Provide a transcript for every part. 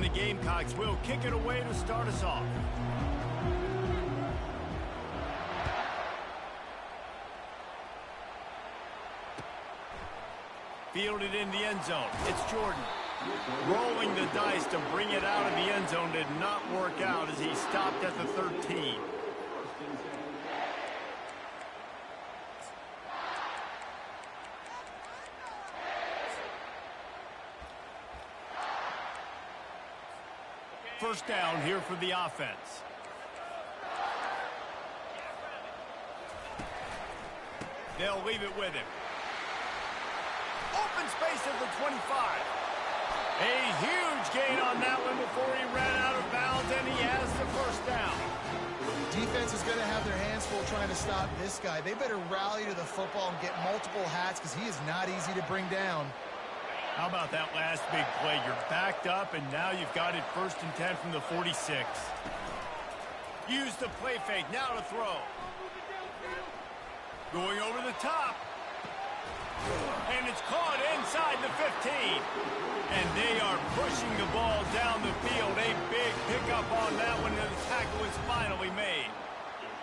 And the Gamecocks will kick it away to start us off. Fielded in the end zone. It's Jordan. Rolling the dice to bring it out of the end zone did not work out as he stopped at the 13. First down here for the offense. They'll leave it with him. Open space at the 25. A huge gain on that one before he ran out of bounds, and he has the first down. Defense is going to have their hands full trying to stop this guy. They better rally to the football and get multiple hats because he is not easy to bring down. How about that last big play? You're backed up, and now you've got it 1st and 10 from the 46. Use the play fake. Now to throw. Going over the top. And it's caught inside the 15. And they are pushing the ball down the field. A big pickup on that one, and the tackle is finally made.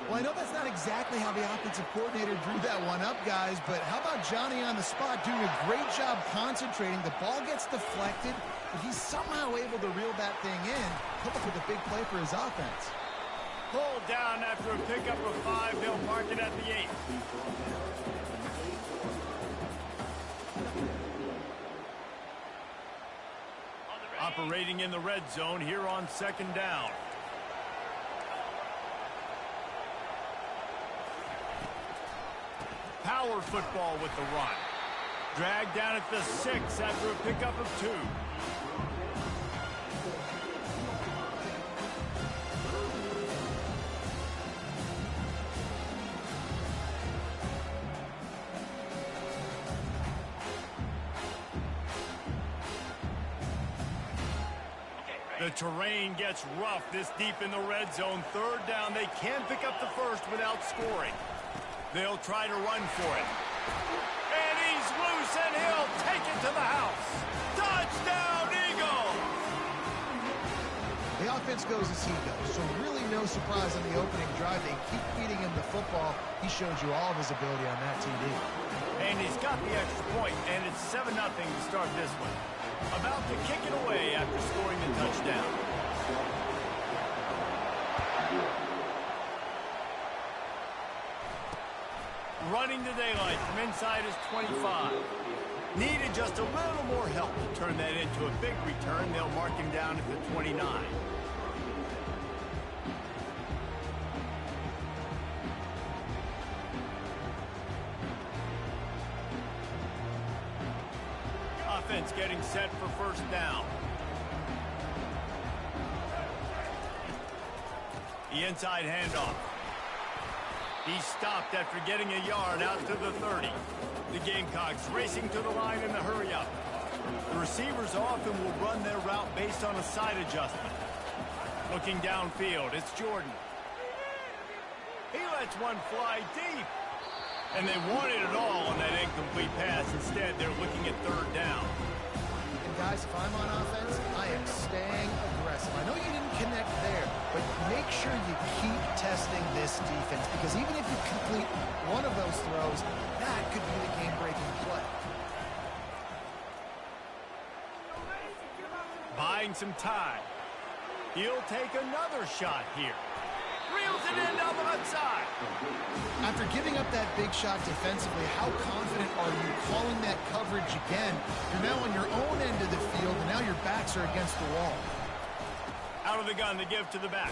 Well, I know that's not exactly how the offensive coordinator drew that one up, guys, but how about Johnny on the spot doing a great job concentrating? The ball gets deflected, but he's somehow able to reel that thing in, come up with a big play for his offense. Pulled down after a pickup of 5. They'll mark it at the 8. Operating in the red zone here on 2nd down. Power football with the run. Dragged down at the 6 after a pickup of 2. The terrain gets rough this deep in the red zone. 3rd down. They can pick up the first without scoring. They'll try to run for it. And he's loose, and he'll take it to the house. Touchdown, Eagles! The offense goes as he goes, so really no surprise on the opening drive. They keep feeding him the football. He showed you all of his ability on that TD. And he's got the extra point, and it's 7-0 to start this one. About to kick it away after scoring the touchdown. Running to daylight from inside his 25. Needed just a little more help to turn that into a big return. They'll mark him down at the 29. Offense getting set for 1st down. The inside handoff. He stopped after getting a yard out to the 30. The Gamecocks racing to the line in the hurry-up. The receivers often will run their route based on a side adjustment. Looking downfield, it's Jordan. He lets one fly deep. And they wanted it all on that incomplete pass. Instead, they're looking at 3rd down. And guys, if I'm on offense, I am staying aggressive. I know you didn't connect there, but make sure you keep testing this defense, because even if you complete one of those throws, that could be the game-breaking play. Buying some time. He'll take another shot here. Reels it in down the left side. After giving up that big shot defensively, how confident are you calling that coverage again? You're now on your own end of the field, and now your backs are against the wall. Out of the gun to give to the back.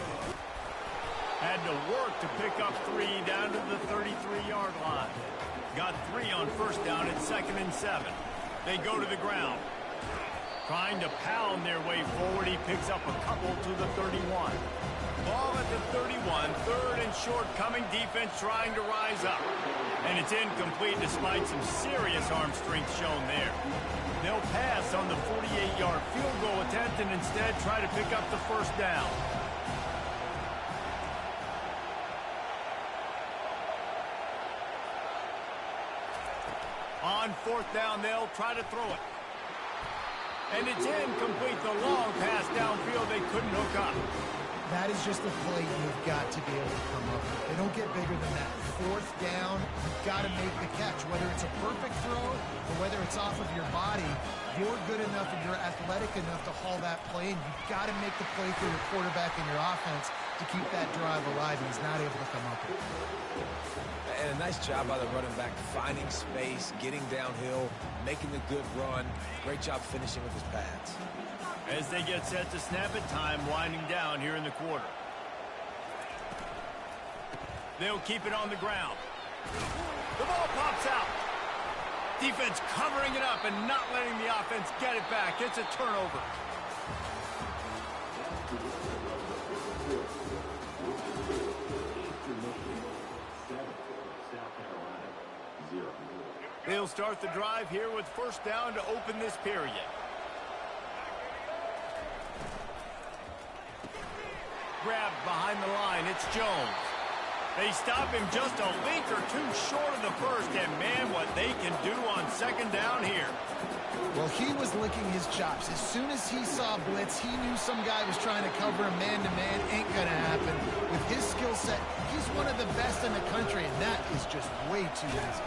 Had to work to pick up 3 down to the 33-yard line. Got 3 on 1st down at 2nd and 7. They go to the ground. Trying to pound their way forward, he picks up a couple to the 31. Ball at the 31, 3rd and short, coming defense trying to rise up. And it's incomplete despite some serious arm strength shown there. They'll pass on the 48-yard field goal attempt and instead try to pick up the 1st down. On 4th down, they'll try to throw it. And it's incomplete. The long pass downfield they couldn't hook up. That is just a play you've got to be able to come up with. They don't get bigger than that. Fourth down, you've got to make the catch. Whether it's a perfect throw or whether it's off of your body, you're good enough and you're athletic enough to haul that play, and you've got to make the play for your quarterback and your offense to keep that drive alive, and he's not able to come up with it. And a nice job by the running back, finding space, getting downhill, making the good run. Great job finishing with his pads. As they get set to snap it, time winding down here in the quarter. They'll keep it on the ground. The ball pops out. Defense covering it up and not letting the offense get it back. It's a turnover. They'll start the drive here with first down to open this period. Grabbed behind the line. It's Jones. They stop him just a link or two short of the first, and man, what they can do on second down here. Well, he was licking his chops. As soon as he saw blitz, he knew some guy was trying to cover him man-to-man. Ain't gonna happen. With his skill set, he's one of the best in the country, and that is just way too easy.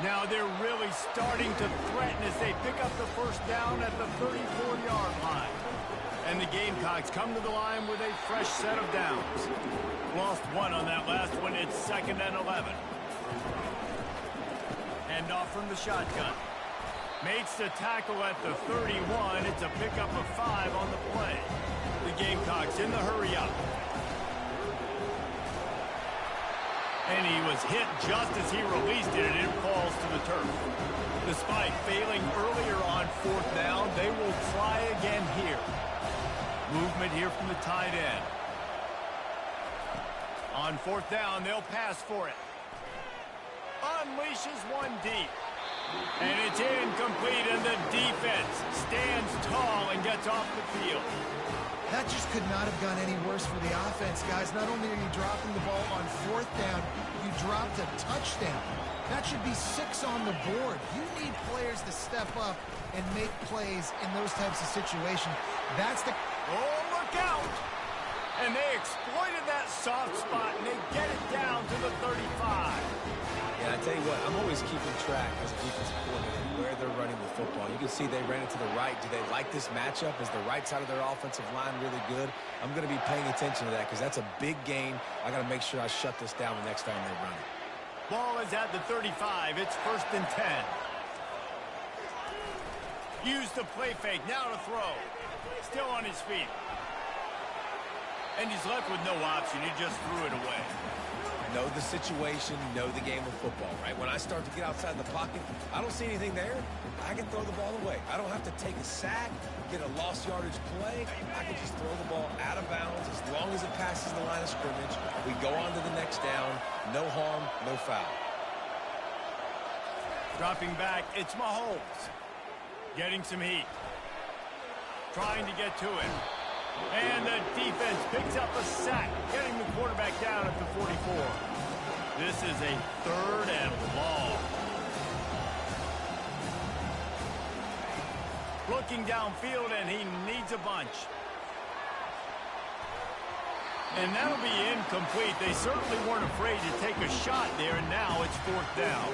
Now they're really starting to threaten as they pick up the first down at the 34-yard line. And the Gamecocks come to the line with a fresh set of downs. Lost one on that last one. It's 2nd and 11. Hand off from the shotgun. Makes the tackle at the 31. It's a pickup of 5 on the play. The Gamecocks in the hurry-up. And he was hit just as he released it, and it falls to the turf. Despite failing earlier on 4th down, they will try again here. Movement here from the tight end. On 4th down, they'll pass for it. Unleashes one deep. And it's incomplete, and the defense stands tall and gets off the field. That just could not have gone any worse for the offense, guys. Not only are you dropping the ball on 4th down, you dropped a touchdown. That should be 6 on the board. You need players to step up and make plays in those types of situations. That's the... Oh, look out! And they exploited that soft spot, and they get it down to the 35. Yeah, I tell you what, I'm always keeping track as a defensive coordinator where they're running the football. You can see they ran it to the right. Do they like this matchup? Is the right side of their offensive line really good? I'm going to be paying attention to that because that's a big gain. I got to make sure I shut this down the next time they run it. Ball is at the 35. It's 1st and 10. Use the play fake. Now to throw. Still on his feet. And he's left with no option. He just threw it away. Know the situation, know the game of football, right? When I start to get outside the pocket, I don't see anything there. I can throw the ball away. I don't have to take a sack, get a lost yardage play. I can just throw the ball out of bounds as long as it passes the line of scrimmage. We go on to the next down. No harm, no foul. Dropping back, it's Mahomes. Getting some heat. Trying to get to it. And the defense picks up a sack, getting the quarterback down at the 44. This is a 3rd and long. Looking downfield, and he needs a bunch. And that'll be incomplete. They certainly weren't afraid to take a shot there, and now it's 4th down.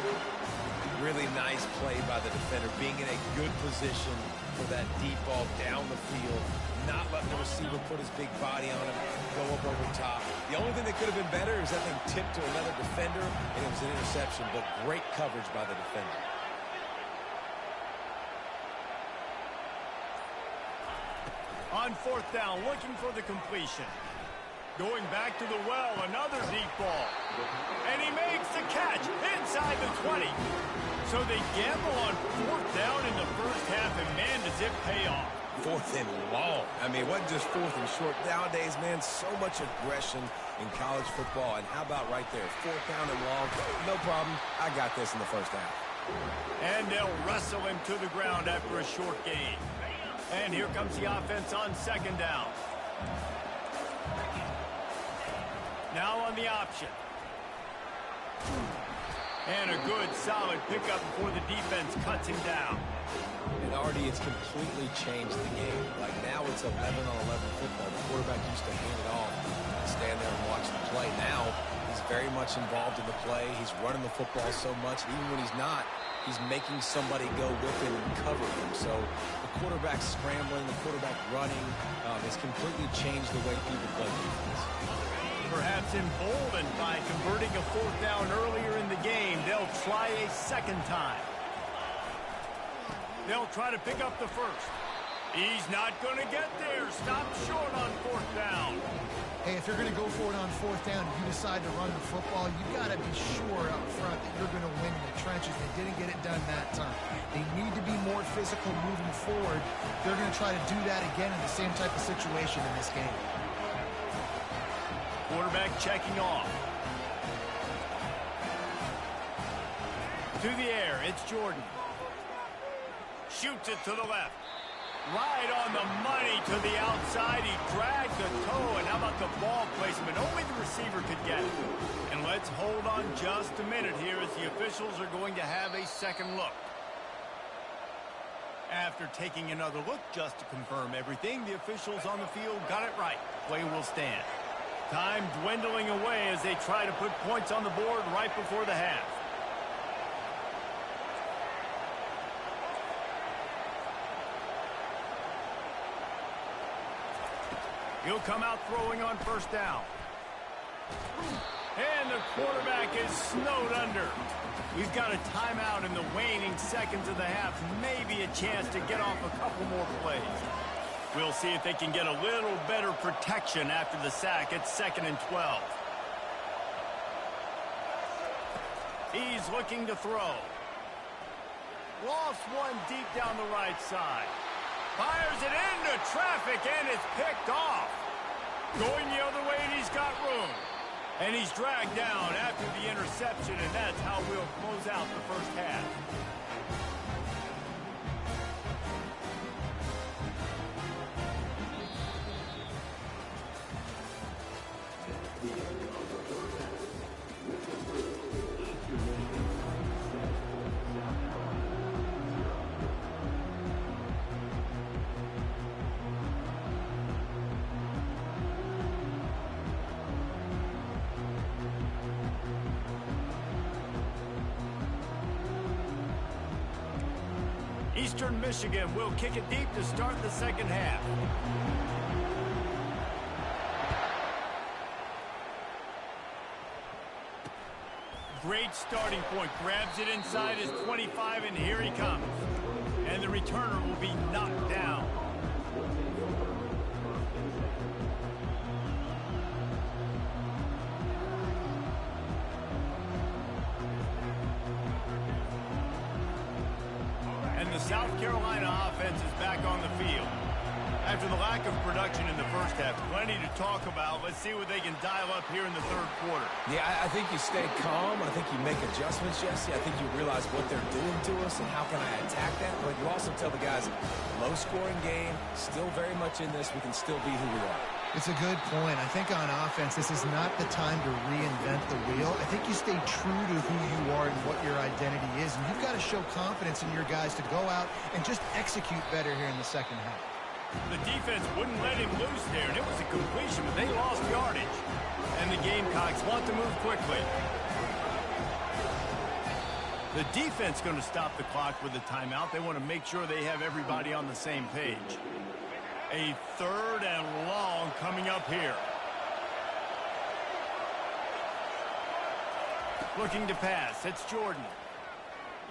Really nice play by the defender, being in a good position for that deep ball down the field, not letting the receiver put his big body on him, go up over top. The only thing that could have been better is that thing tipped to another defender, and it was an interception, but great coverage by the defender. On 4th down, looking for the completion. Going back to the well, another deep ball. And he makes the catch inside the 20. So they gamble on 4th down in the first half, and man, does it pay off. 4th and long. I mean, it wasn't just 4th and short. Nowadays, man, so much aggression in college football. And how about right there? 4th down and long. No problem. I got this in the first half. And they'll wrestle him to the ground after a short gain. And here comes the offense on 2nd down. Now on the option. And a good, solid pickup before the defense cuts him down. And Artie, it's completely changed the game. Like now it's 11-on-11 football. The quarterback used to hand it off and stand there and watch the play. Now he's very much involved in the play. He's running the football so much. Even when he's not, he's making somebody go with him and cover him. So the quarterback scrambling, the quarterback running has completely changed the way people play defense. Perhaps emboldened by converting a 4th down earlier in the game, they'll try a second time. They'll try to pick up the first. He's not going to get there. Stop short on 4th down. Hey, if you're going to go for it on 4th down and you decide to run the football, you got to be sure up front that you're going to win in the trenches. They didn't get it done that time. They need to be more physical moving forward. They're going to try to do that again in the same type of situation in this game. Quarterback checking off. To the air, it's Jordan. Shoots it to the left. Right on the money to the outside. He dragged the toe, and how about the ball placement? Only the receiver could get it. And let's hold on just a minute here as the officials are going to have a second look. After taking another look just to confirm everything, the officials on the field got it right. Play will stand. Time dwindling away as they try to put points on the board right before the half. He'll come out throwing on 1st down. And the quarterback is snowed under. We've got a timeout in the waning seconds of the half. Maybe a chance to get off a couple more plays. We'll see if they can get a little better protection after the sack. It's 2nd and 12. He's looking to throw. Lost one deep down the right side. Fires it into traffic, and it's picked off. Going the other way, and he's got room. And he's dragged down after the interception, and that's how we'll close out the first half. Eastern Michigan will kick it deep to start the second half. Great starting point. Grabs it inside his 25, and here he comes. And the returner will be knocked down. The South Carolina offense is back on the field. After the lack of production in the first half, plenty to talk about. Let's see what they can dial up here in the 3rd quarter. Yeah, I think you stay calm. I think you make adjustments, Jesse. I think you realize what they're doing to us and how can I attack that. But you also tell the guys, low-scoring game, still very much in this. We can still be who we are. It's a good point. I think on offense, this is not the time to reinvent the wheel. I think you stay true to who you are and what your identity is. And you've got to show confidence in your guys to go out and just execute better here in the second half. The defense wouldn't let him loose there, and it was a completion, but they lost yardage. And the Gamecocks want to move quickly. The defense going to stop the clock with a timeout. They want to make sure they have everybody on the same page. A 3rd and long coming up here. Looking to pass. It's Jordan.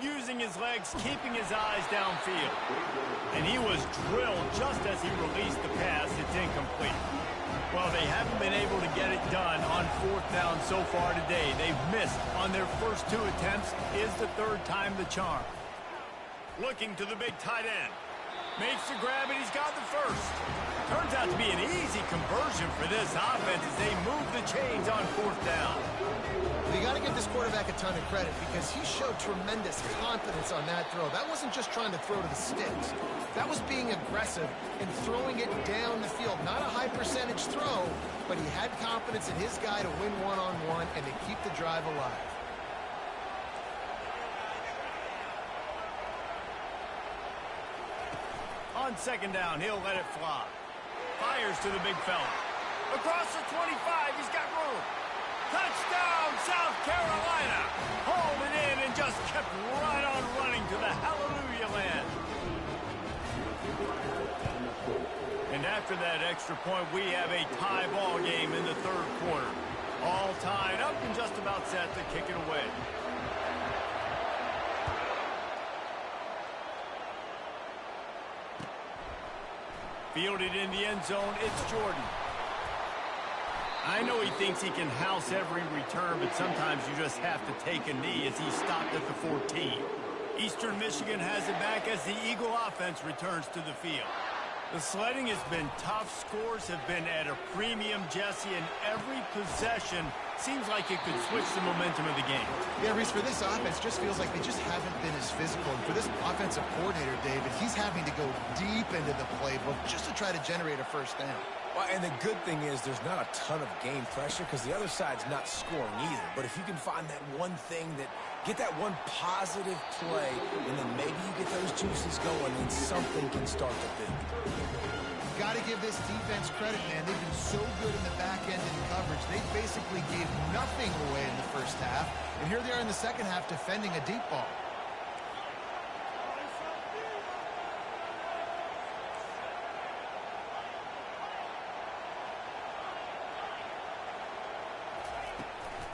Using his legs, keeping his eyes downfield. And he was drilled just as he released the pass. It's incomplete. Well, they haven't been able to get it done on 4th down so far today. They've missed on their first 2 attempts. Is the 3rd time the charm. Looking to the big tight end. Makes the grab, and he's got the first. Turns out to be an easy conversion for this offense as they move the chains on 4th down. You got to give this quarterback a ton of credit because he showed tremendous confidence on that throw. That wasn't just trying to throw to the sticks. That was being aggressive and throwing it down the field. Not a high percentage throw, but he had confidence in his guy to win one-on-one and to keep the drive alive. On second down, he'll let it fly. Fires to the big fella. Across the 25, he's got room. Touchdown, South Carolina. Hauled it in and just kept right on running to the hallelujah land. And after that extra point, we have a tie ball game in the third quarter. All tied up and just about set to kick it away. Fielded in the end zone, it's Jordan. I know he thinks he can house every return, but sometimes you just have to take a knee as he stopped at the 14. Eastern Michigan has it back as the Eagle offense returns to the field. The sledding has been tough. Scores have been at a premium, Jesse, and every possession seems like it could switch the momentum of the game. Yeah, Reese, for this offense, just feels like they just haven't been as physical. And for this offensive coordinator, David, he's having to go deep into the playbook just to try to generate a first down. Well, and the good thing is there's not a ton of game pressure because the other side's not scoring either. But if you can find that one thing get that one positive play, and then maybe you get those juices going, and something can start to build. Got to give this defense credit, man. They've been so good in the back end in coverage. They basically gave nothing away in the first half. And here they are in the second half defending a deep ball.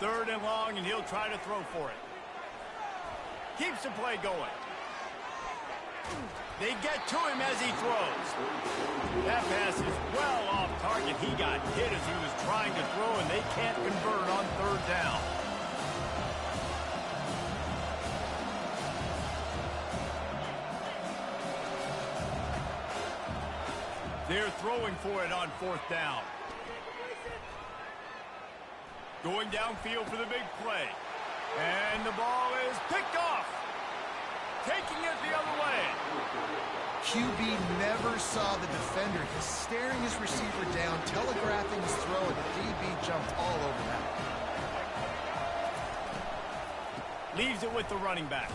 Third and long, and he'll try to throw for it. Keeps the play going. They get to him as he throws. That pass is well off target. He got hit as he was trying to throw, and they can't convert on third down. They're throwing for it on fourth down. Going downfield for the big play. And the ball is picked off. Taking it the other way. QB never saw the defender. He's staring his receiver down, telegraphing his throw, and the DB jumped all over that. Leaves it with the running back.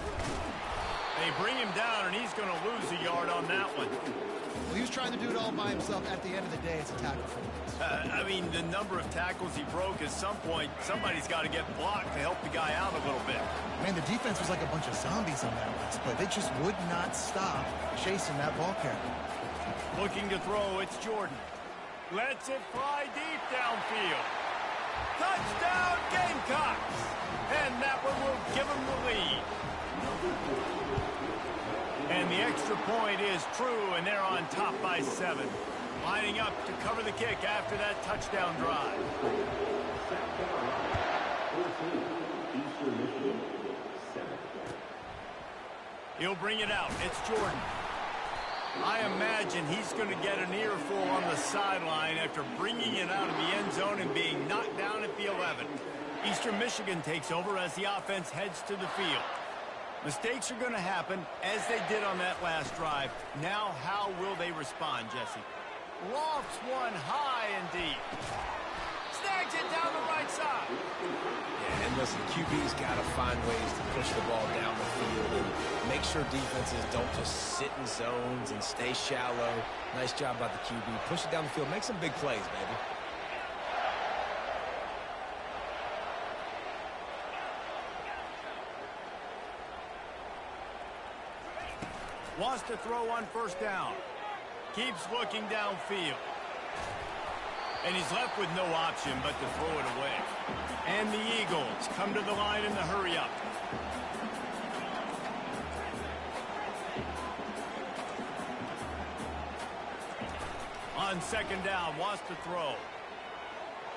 They bring him down, and he's going to lose a yard on that one. Well, he was trying to do it all by himself. At the end of the day, it's a tackle for him. I mean, the number of tackles he broke, at some point, somebody's got to get blocked to help the guy out a little bit. Man, the defense was like a bunch of zombies on that last play. They just would not stop chasing that ball carrier. Looking to throw, it's Jordan. Lets it fly deep downfield. Touchdown, Gamecocks! And that one will give them the lead. And the extra point is true, and they're on top by 7. Lining up to cover the kick after that touchdown drive. He'll bring it out. It's Jordan. I imagine he's going to get an earful on the sideline after bringing it out of the end zone and being knocked down at the 11. Eastern Michigan takes over as the offense heads to the field. Mistakes are going to happen, as they did on that last drive. Now, how will they respond, Jesse? Lofts one high and deep. Snags it down the right side. Yeah, and listen, QB's got to find ways to push the ball down the field and make sure defenses don't just sit in zones and stay shallow. Nice job by the QB. Push it down the field. Make some big plays, baby. Wants to throw on first down. Keeps looking downfield. And he's left with no option but to throw it away. And the Eagles come to the line in the hurry-up. On second down, wants to throw.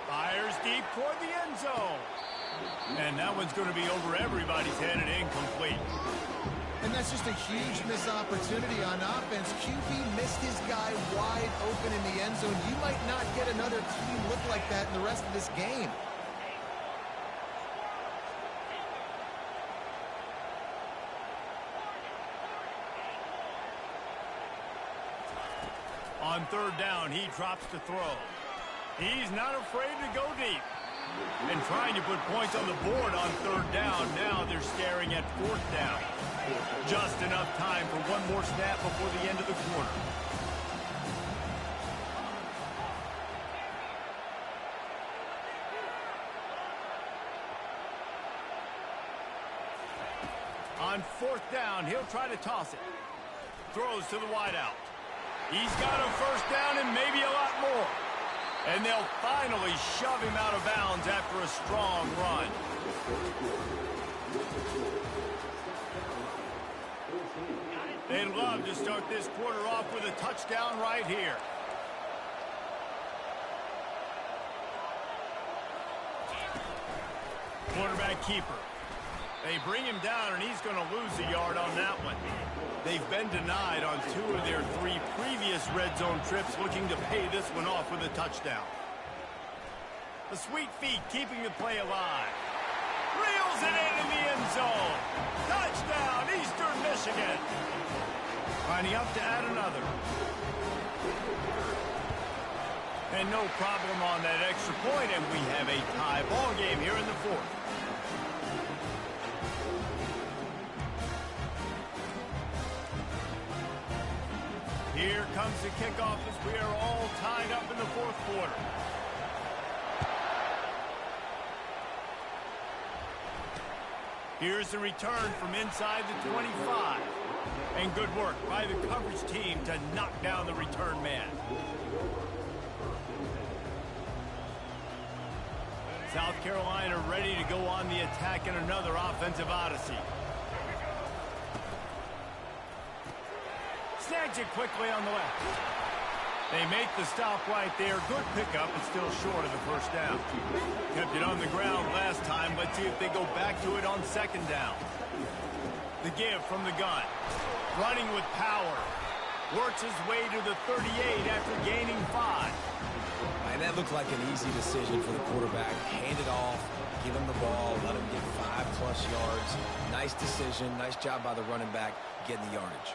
Fires deep toward the end zone. And that one's going to be over everybody's head and incomplete. And that's just a huge missed opportunity on offense. QB missed his guy wide open in the end zone. You might not get another team look like that in the rest of this game. On third down, he drops to throw. He's not afraid to go deep. And trying to put points on the board on third down. Now they're staring at fourth down. Just enough time for one more snap before the end of the quarter. On fourth down, he'll try to toss it. Throws to the wideout. He's got a first down and maybe a lot more. And they'll finally shove him out of bounds after a strong run. They'd love to start this quarter off with a touchdown right here. Quarterback keeper. They bring him down, and he's going to lose a yard on that one. They've been denied on 2 of their 3 previous red zone trips, looking to pay this one off with a touchdown. The sweet feet keeping the play alive. Reels it in the end zone. Touchdown, Eastern Michigan. Lining up to add another. And no problem on that extra point, and we have a tie ball game here in the 4th. Here comes the kickoff as we are all tied up in the 4th quarter. Here's the return from inside the 25. And good work by the coverage team to knock down the return man. South Carolina ready to go on the attack in another offensive odyssey. Snags it quickly on the left. They make the stop right there. Good pickup, but still short of the first down. Kept it on the ground last time. Let's see if they go back to it on 2nd down. The give from the gun. Running with power. Works his way to the 38 after gaining 5. And that looked like an easy decision for the quarterback. Hand it off, give him the ball, let him get 5+ yards. Nice decision. Nice job by the running back getting the yardage.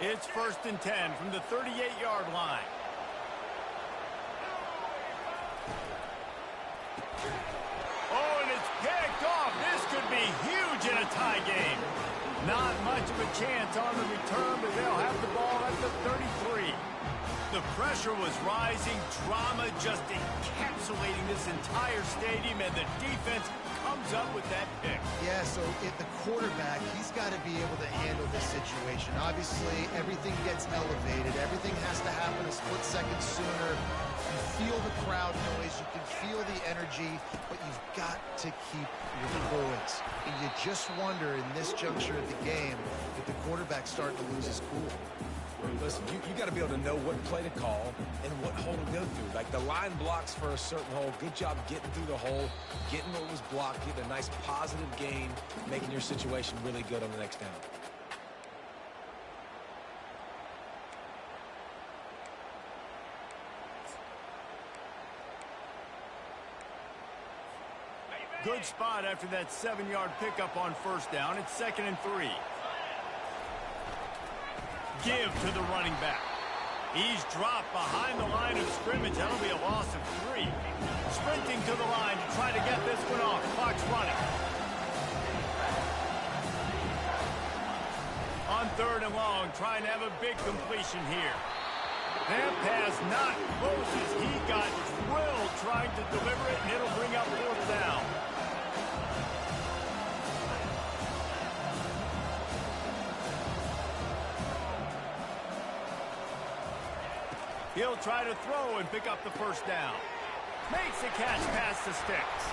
It's 1st and 10 from the 38-yard line. Oh, and it's picked off. This could be huge in a tie game. Not much of a chance on the return, but they'll have the ball at the 33. The pressure was rising. Drama just encapsulating this entire stadium, and the defense comes up with that pick. Yeah, so the quarterback, he's got to be able to handle this situation. Obviously, everything gets elevated. Everything has to happen a split second sooner. You feel the crowd noise. You can feel the energy, but you've got to keep your poise. And you just wonder in this juncture of the game if the quarterback's starting to lose his cool. Listen, you got to be able to know what play to call and what hole to go through. Like the line blocks for a certain hole. Good job getting through the hole, getting what was blocked, getting a nice positive gain, making your situation really good on the next down. Good spot after that 7-yard pickup on 1st down. It's 2nd and 3. Give to the running back. He's dropped behind the line of scrimmage. That'll be a loss of 3. Sprinting to the line to try to get this one off. Clock's running. On 3rd and long, trying to have a big completion here. That pass not close as he got drilled trying to deliver it, and it'll bring up 4th down. He'll try to throw and pick up the 1st down. Makes the catch past the sticks.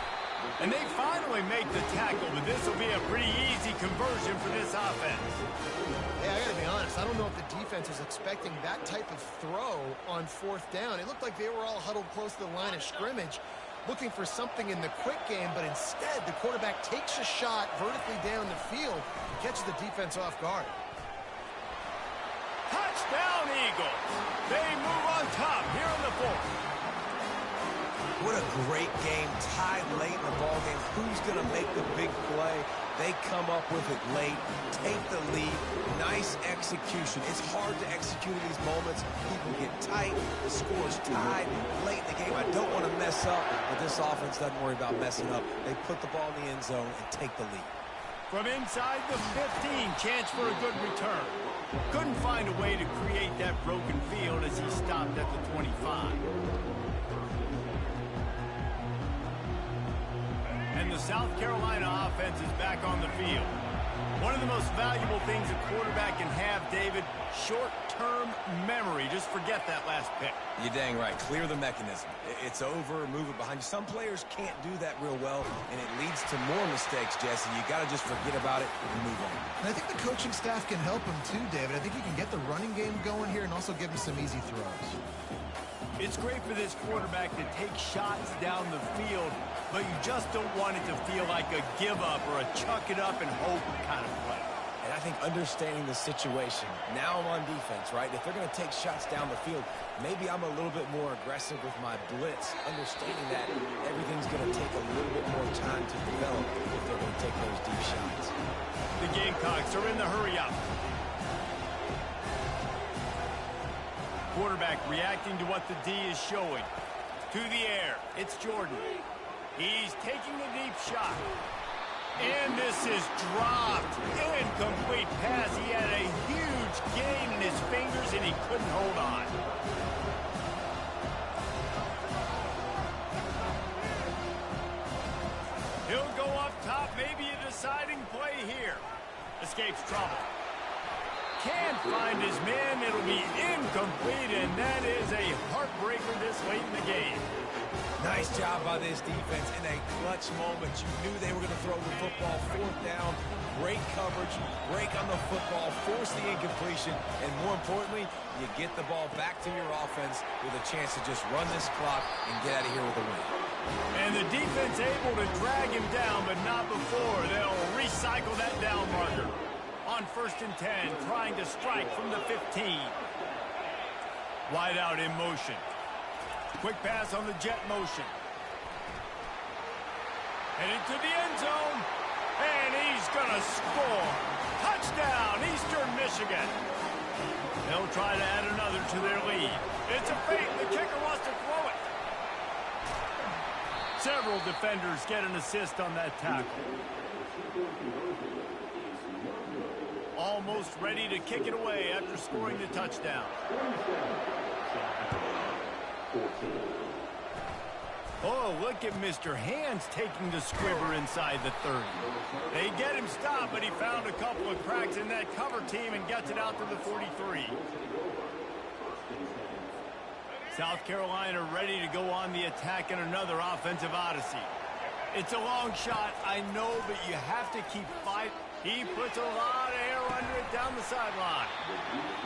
And they finally make the tackle, but this will be a pretty easy conversion for this offense. Yeah, I got to be honest. I don't know if the defense was expecting that type of throw on 4th down. It looked like they were all huddled close to the line of scrimmage, looking for something in the quick game, but instead the quarterback takes a shot vertically down the field and catches the defense off guard. Touchdown, Eagles. They move on top here in the 4th. What a great game, tied late in the ball game. Who's going to make the big play? They come up with it late, take the lead. Nice execution. It's hard to execute in these moments. People get tight. The score is tied late in the game. I don't want to mess up, but this offense doesn't worry about messing up. They put the ball in the end zone and take the lead. From inside the 15, chance for a good return. Couldn't find a way to create that broken field as he stopped at the 25. And the South Carolina offense is back on the field. One of the most valuable things a quarterback can have, David, short-term memory. Just forget that last pick. You're dang right. Clear the mechanism. It's over, move it behind you. Some players can't do that real well, and it leads to more mistakes, Jesse. You got to just forget about it and move on. And I think the coaching staff can help him too, David. I think he can get the running game going here and also give him some easy throws. It's great for this quarterback to take shots down the field, but you just don't want it to feel like a give-up or a chuck-it-up and hope kind of play. And I think understanding the situation, now I'm on defense, right? If they're going to take shots down the field, maybe I'm a little bit more aggressive with my blitz, understanding that everything's going to take a little bit more time to develop if they're going to take those deep shots. The Gamecocks are in the hurry-up. Quarterback reacting to what the D is showing. To the air, it's Jordan. He's taking a deep shot. And this is dropped. Incomplete pass. He had a huge gain in his fingers, and he couldn't hold on. He'll go up top. Maybe a deciding play here. Escapes trouble. Can't find his man. It'll be incomplete, and that is a heartbreaker this late in the game. Nice job by this defense in a clutch moment. You knew they were going to throw the football. Fourth down, great coverage, break on the football, force the incompletion, and more importantly, you get the ball back to your offense with a chance to just run this clock and get out of here with a win. And the defense able to drag him down, but not before. They'll recycle that down marker. On 1st and 10, trying to strike from the 15. Wide out in motion. Quick pass on the jet motion. Heading to the end zone. And he's going to score. Touchdown, Eastern Michigan. They'll try to add another to their lead. It's a fake. The kicker wants to throw it. Several defenders get an assist on that tackle. Almost ready to kick it away after scoring the touchdown. Oh, look at Mr. Hands taking the squibber inside the 30. They get him stopped, but he found a couple of cracks in that cover team and gets it out to the 43. South Carolina ready to go on the attack in another offensive odyssey. It's a long shot, I know, but you have to keep fighting. He puts a lot of air under it down the sideline.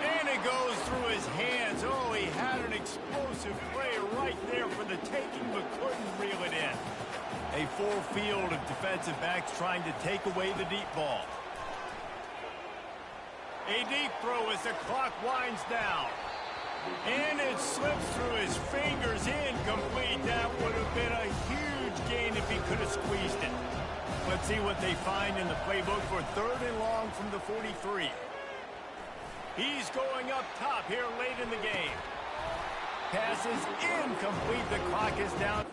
And it goes through his hands. Oh, he had an explosive play right there for the taking, but couldn't reel it in. A full field of defensive backs trying to take away the deep ball. A deep throw as the clock winds down. And it slips through his fingers. Incomplete. That would have been a huge gain if he could have squeezed it. Let's see what they find in the playbook for 3rd and long from the 43. He's going up top here late in the game. Pass is incomplete. The clock is down.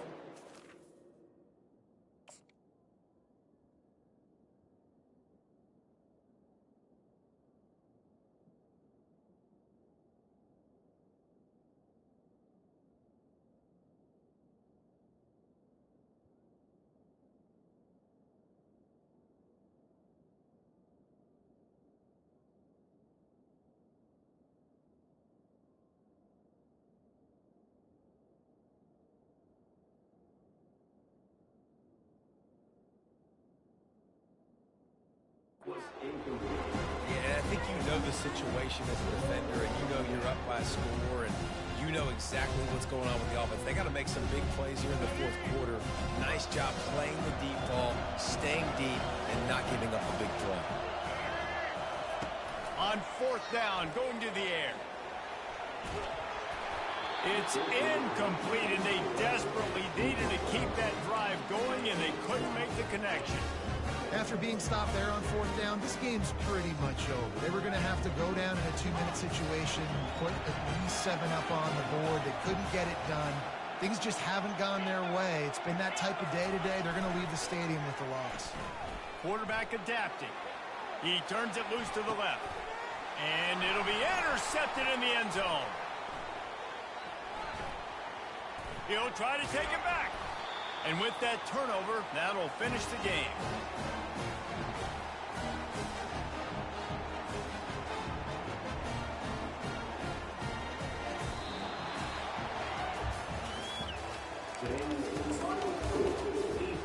Yeah, I think you know the situation as a defender, and you know you're up by a score, and you know exactly what's going on with the offense. They got to make some big plays here in the 4th quarter. Nice job playing the deep ball, staying deep, and not giving up a big play. On 4th down, going to the air. It's incomplete, and they desperately needed to keep that drive going, and they couldn't make the connection. After being stopped there on 4th down, this game's pretty much over. They were going to have to go down in a 2-minute situation, put at least 7 up on the board. They couldn't get it done. Things just haven't gone their way. It's been that type of day today. They're going to leave the stadium with the loss. Quarterback adapting. He turns it loose to the left. And it'll be intercepted in the end zone. He'll try to take it back. And with that turnover, that'll finish the game.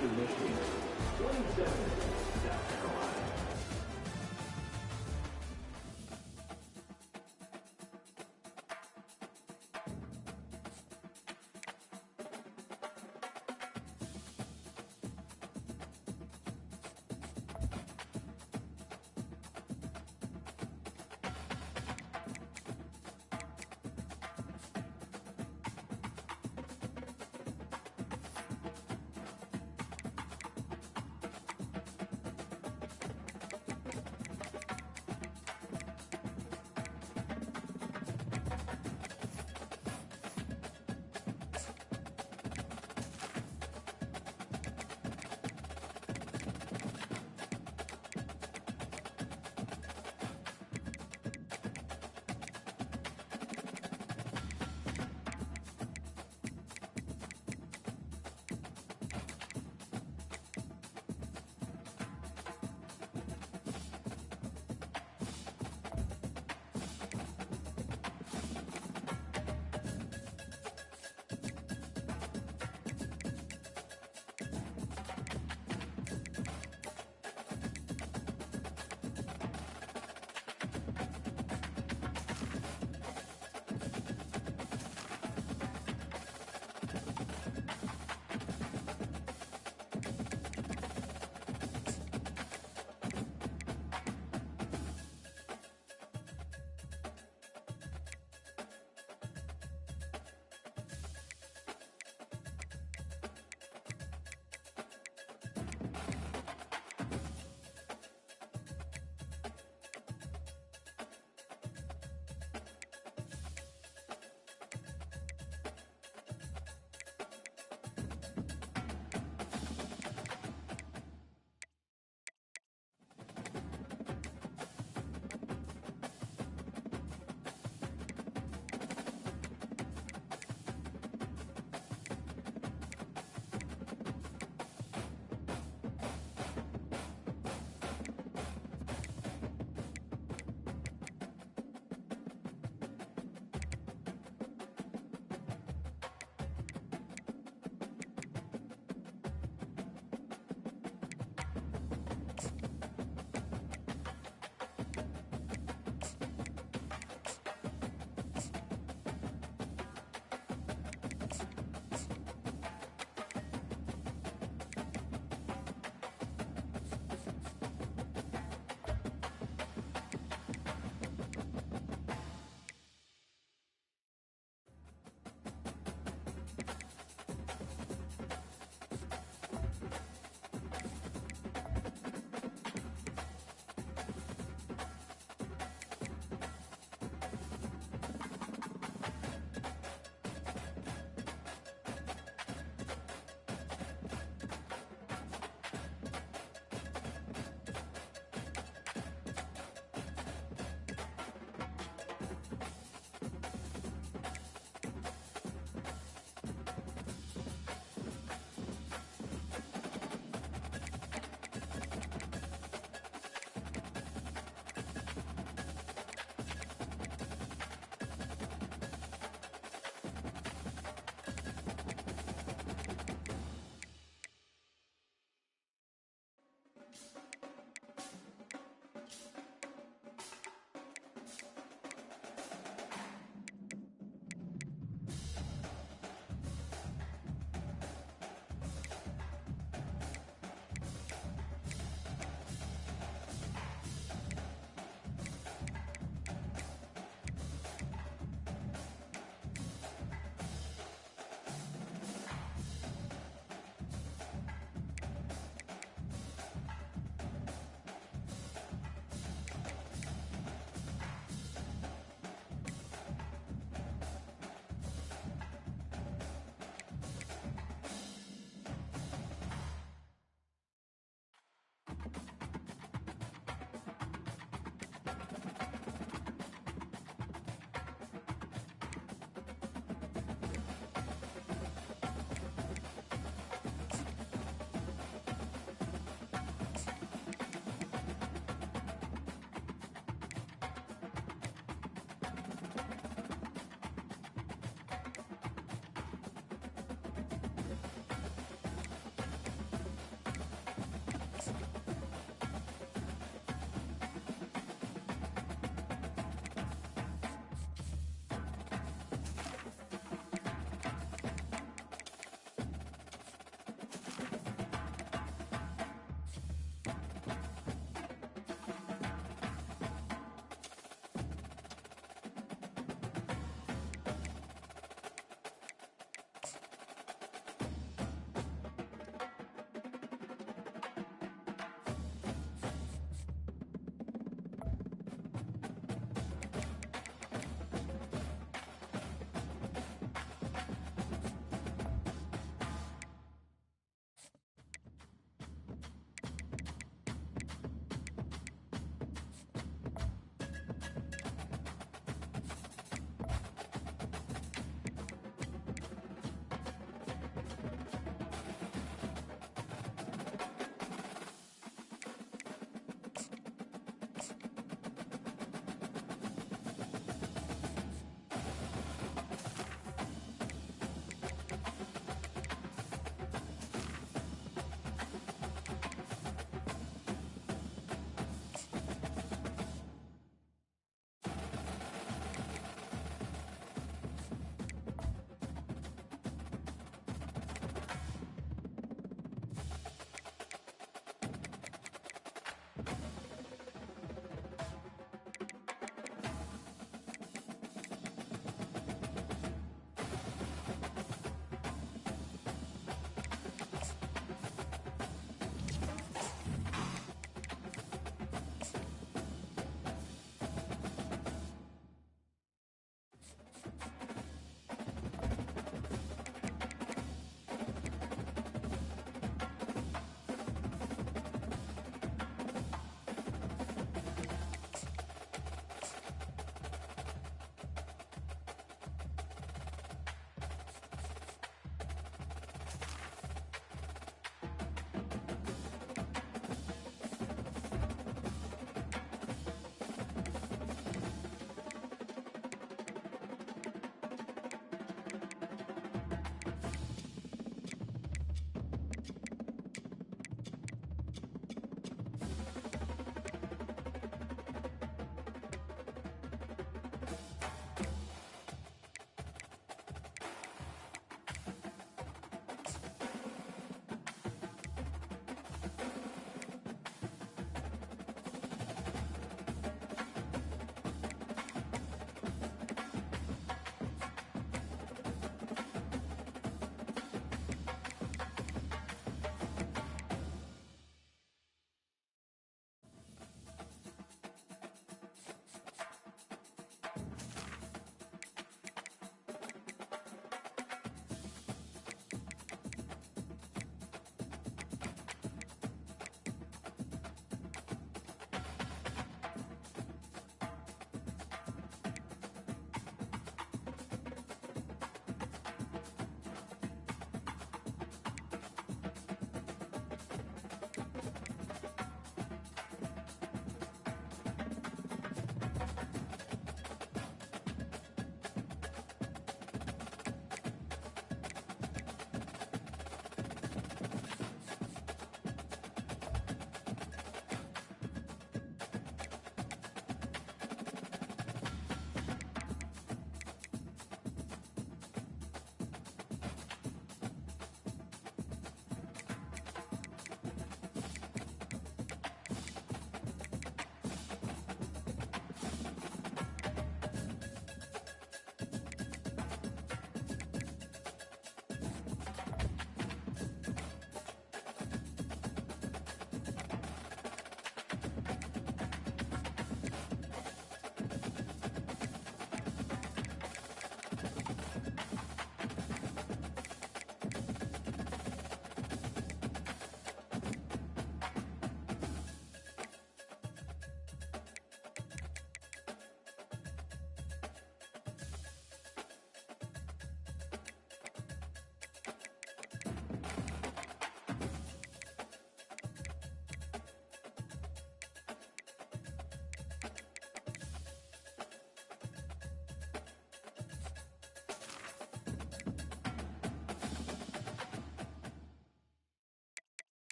Eastern Michigan, 27, South Carolina.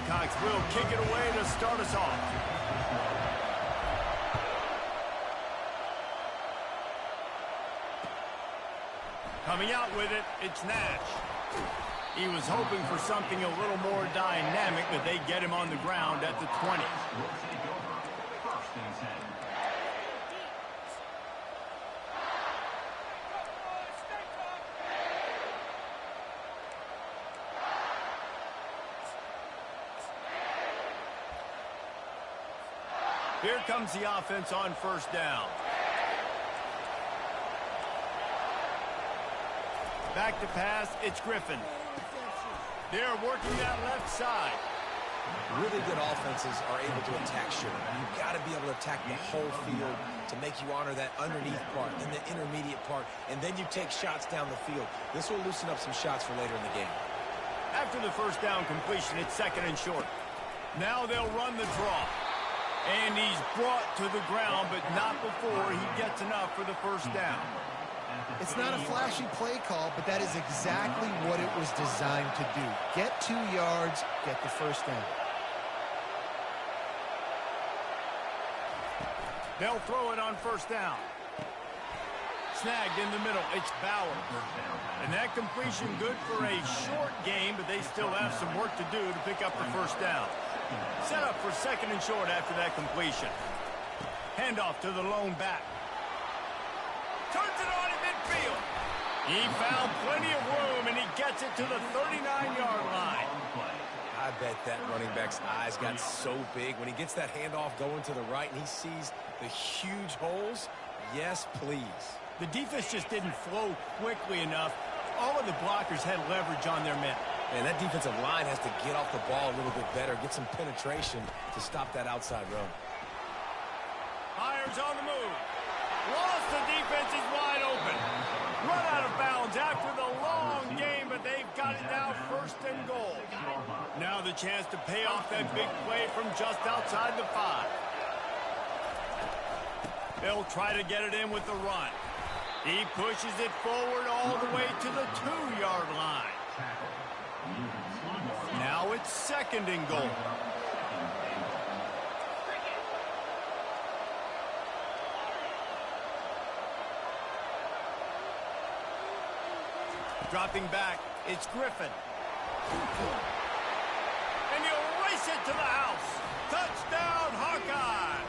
Gamecocks will kick it away to start us off. Coming out with it, it's Nash. He was hoping for something a little more dynamic, but they get him on the ground at the 20. Here comes the offense on first down. Back to pass, it's Griffin. They're working that left side. Really good offenses are able to attack short. You've got to be able to attack the whole field to make you honor that underneath part, then the intermediate part, and then you take shots down the field. This will loosen up some shots for later in the game. After the first down completion, it's second and short. Now they'll run the draw. And he's brought to the ground, but not before he gets enough for the first down. It's not a flashy play call, but that is exactly what it was designed to do. Get 2 yards, get the first down. They'll throw it on first down. Snagged in the middle, it's Bauer. And that completion good for a short game, but they still have some work to do to pick up the first down. Set up for second and short after that completion. Handoff to the lone back. Turns it on in midfield. He found plenty of room, and he gets it to the 39-yard line. I bet that running back's eyes got so big when he gets that handoff going to the right and he sees the huge holes. Yes, please. The defense just didn't flow quickly enough. All of the blockers had leverage on their men. And that defensive line has to get off the ball a little bit better, get some penetration to stop that outside run. Myers on the move. Lost, the defense is wide open. Run out of bounds after the long game, but they've got it now first and goal. Now the chance to pay off that big play from just outside the 5. They'll try to get it in with the run. He pushes it forward all the way to the 2-yard line. Now it's second and goal. Dropping back, it's Griffin. And he'll race it to the house. Touchdown, Hawkeye!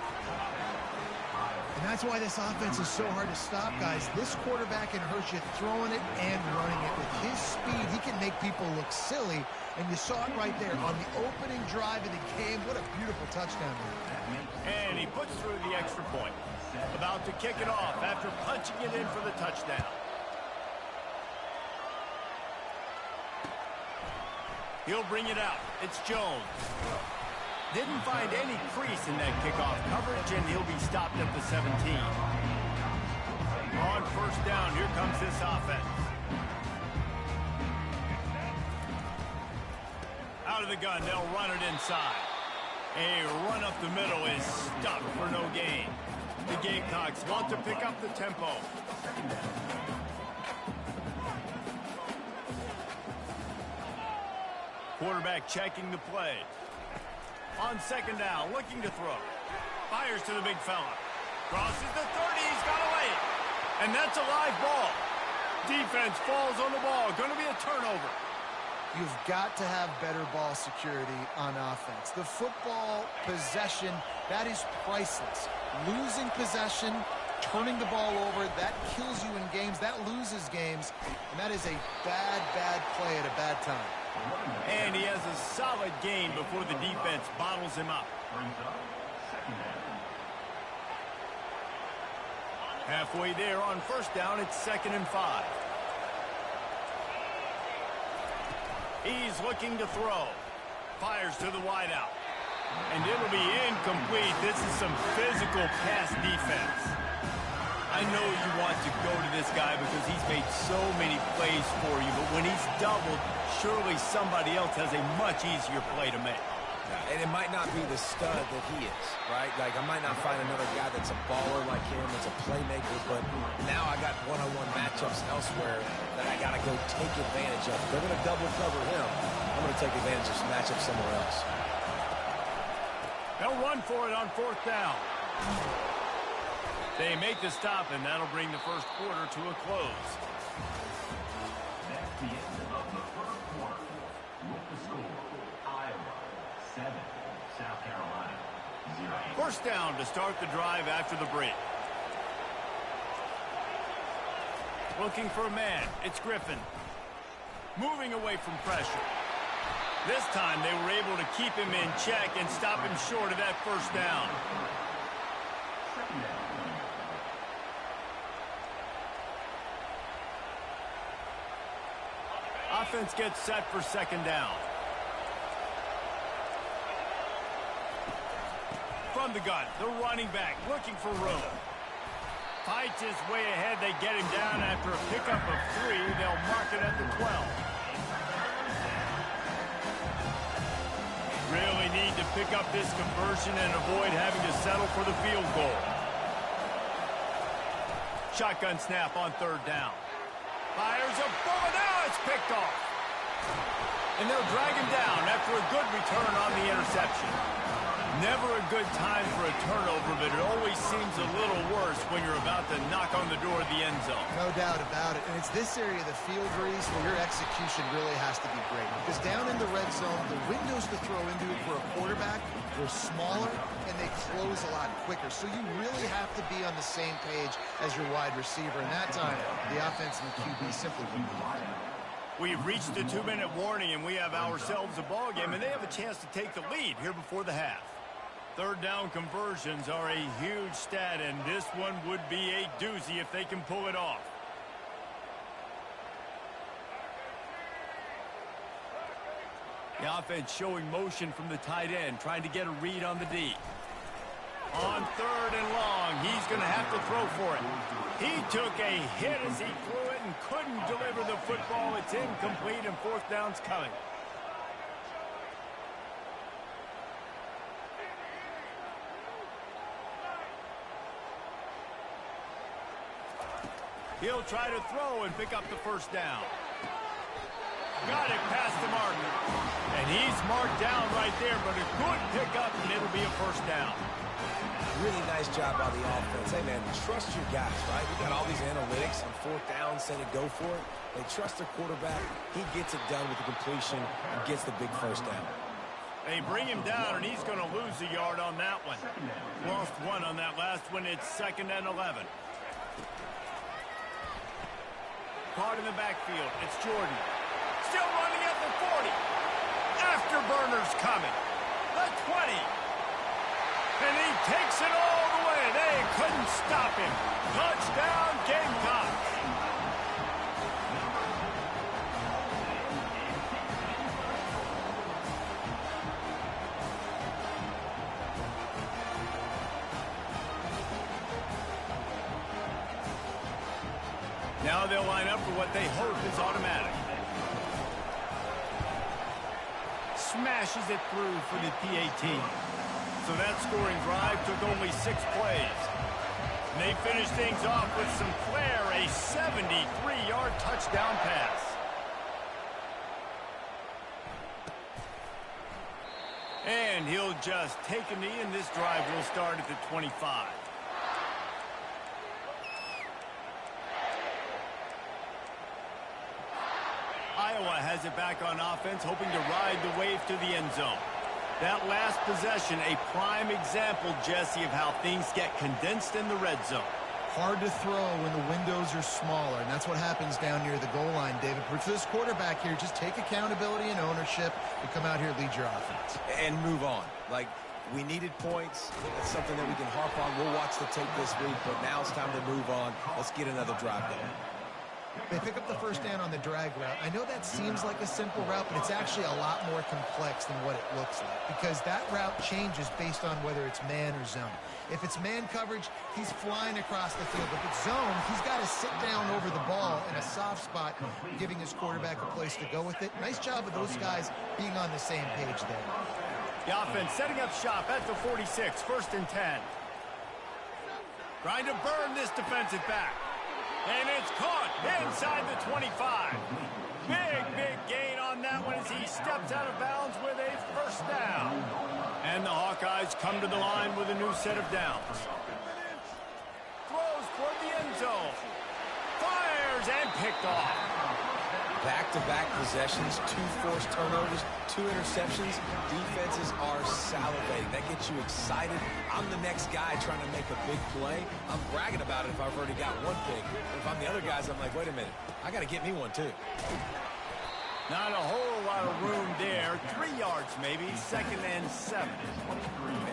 And that's why this offense is so hard to stop, guys. This quarterback can hurt you throwing it and running it. With his speed, he can make people look silly. And you saw it right there on the opening drive of the game. What a beautiful touchdown. And he puts through the extra point. About to kick it off after punching it in for the touchdown. He'll bring it out. It's Jones. Didn't find any crease in that kickoff coverage, and he'll be stopped at the 17. On first down, here comes this offense. Out of the gun, they'll run it inside. A run up the middle is stuck for no gain. The Gamecocks want to pick up the tempo. Quarterback checking the play. On second down, looking to throw. Fires to the big fella. Crosses the 30, he's got away. And that's a live ball. Defense falls on the ball. Going to be a turnover. You've got to have better ball security on offense. The football possession, that is priceless. Losing possession, turning the ball over, that kills you in games, that loses games, and that is a bad, bad play at a bad time. And he has a solid gain before the defense bottles him up. Halfway there on first down, it's second and 5. He's looking to throw. Fires to the wideout. And it'll be incomplete. This is some physical pass defense. I know you want to go to this guy because he's made so many plays for you, but when he's doubled, surely somebody else has a much easier play to make. And it might not be the stud that he is, right? Like, I might not find another guy that's a baller like him, that's a playmaker, but now I got one-on-one matchups elsewhere that I got to go take advantage of. If they're going to double cover him, I'm going to take advantage of some matchups somewhere else. They'll run for it on 4th down. They make the stop, and that'll bring the first quarter to a close. That's the end of the first quarter. With the score, Iowa 7, South Carolina 0. First down to start the drive after the break. Looking for a man. It's Griffin. Moving away from pressure. This time they were able to keep him in check and stop him short of that first down. Offense gets set for 2nd down. From the gun, the running back looking for room. Fights his way ahead. They get him down after a pickup of 3. They'll mark it at the 12. Really need to pick up this conversion and avoid having to settle for the field goal. Shotgun snap on 3rd down. Fires a bullet. Now it's picked off. And they'll drag him down after a good return on the interception. Never a good time for a turnover, but it always seems a little worse when you're about to knock on the door of the end zone. No doubt about it. And it's this area of the field, Reese, where your execution really has to be great. Because down in the red zone, the windows to throw into it for a quarterback, they're smaller and they close a lot quicker. So you really have to be on the same page as your wide receiver. And that time, the offense and the QB simply wouldn't do it. We've reached the 2-minute warning, and we have ourselves a ball game, and they have a chance to take the lead here before the half. 3rd down conversions are a huge stat, and this one would be a doozy if they can pull it off. The offense showing motion from the tight end, trying to get a read on the D. On 3rd and long, he's going to have to throw for it. He took a hit as he threw it and couldn't deliver the football. It's incomplete, and 4th down's coming. He'll try to throw and pick up the 1st down. Got it past the marker. And he's marked down right there, but a good pickup, and it'll be a 1st down. Really nice job by the offense. Hey, man, trust your guys, right? We got all these analytics on 4th down, saying to go for it. They trust their quarterback. He gets it done with the completion and gets the big 1st down. They bring him down, and he's going to lose a yard on that one. Lost 1 on that last one. It's 2nd and 11. Caught in the backfield. It's Jordan. Still running at the 40. Afterburner's coming. The 20. And he takes it all the way. They couldn't stop him. Touchdown, Gamecocks. Now they'll line up for what they hope is automatic. Smashes it through for the PAT. So that scoring drive took only 6 plays. And they finished things off with some flair, a 73-yard touchdown pass. And he'll just take a knee, and this drive will start at the 25. Iowa has it back on offense, hoping to ride the wave to the end zone. That last possession, a prime example, Jesse, of how things get condensed in the red zone. Hard to throw when the windows are smaller, and that's what happens down near the goal line, David. But for this quarterback here, just take accountability and ownership and come out here and lead your offense. And move on. Like, we needed points. That's something that we can harp on. We'll watch the tape this week, but now it's time to move on. Let's get another drive going. They pick up the 1st down on the drag route. I know that seems like a simple route, but it's actually a lot more complex than what it looks like, because that route changes based on whether it's man or zone. If it's man coverage, he's flying across the field. If it's zone, he's got to sit down over the ball in a soft spot, giving his quarterback a place to go with it. Nice job of those guys being on the same page there. The offense setting up shop at the 46, 1st and 10. Trying to burn this defensive back. And it's caught inside the 25. Big gain on that one as he steps out of bounds with a 1st down. And the Hawkeyes come to the line with a new set of downs. Throws toward the end zone. Fires and picked off. Back-to-back possessions, 2 forced turnovers, 2 interceptions. Defenses are salivating. That gets you excited. I'm the next guy trying to make a big play. I'm bragging about it if I've already got one pick. If I'm the other guys, I'm like, wait a minute. I got to get me one, too. Not a whole lot of room there. 3 yards maybe, 2nd and 7.